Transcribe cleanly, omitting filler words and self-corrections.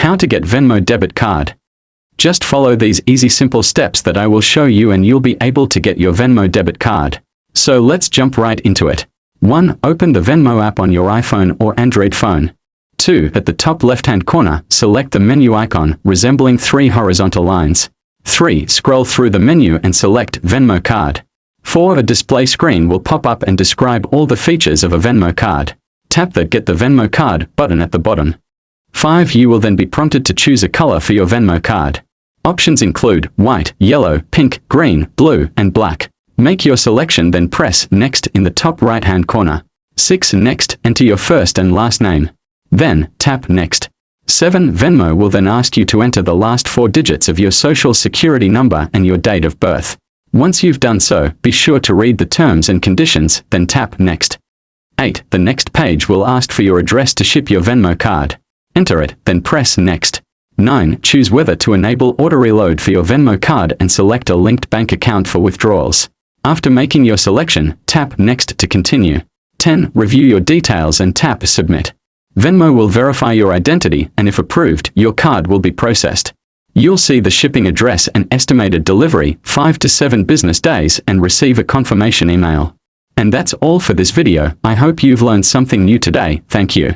How to get Venmo Debit Card. Just follow these easy simple steps that I will show you and you'll be able to get your Venmo Debit Card. So let's jump right into it. 1. Open the Venmo app on your iPhone or Android phone. 2. At the top left-hand corner, select the menu icon resembling 3 horizontal lines. 3. Scroll through the menu and select Venmo Card. 4. A display screen will pop up and describe all the features of a Venmo card. Tap the Get the Venmo Card button at the bottom. 5. You will then be prompted to choose a color for your Venmo card. Options include white, yellow, pink, green, blue, and black. Make your selection, then press Next in the top right-hand corner. 6. Next, enter your first and last name. Then, tap Next. 7. Venmo will then ask you to enter the last 4 digits of your social security number and your date of birth. Once you've done so, be sure to read the terms and conditions, then tap Next. 8. The next page will ask for your address to ship your Venmo card. Enter it, then press Next. 9. Choose whether to enable auto reload for your Venmo card and select a linked bank account for withdrawals. After making your selection, tap Next to continue. 10. Review your details and tap Submit. Venmo will verify your identity, and if approved, your card will be processed. You'll see the shipping address and estimated delivery 5 to 7 business days and receive a confirmation email. And that's all for this video. I hope you've learned something new today. Thank you.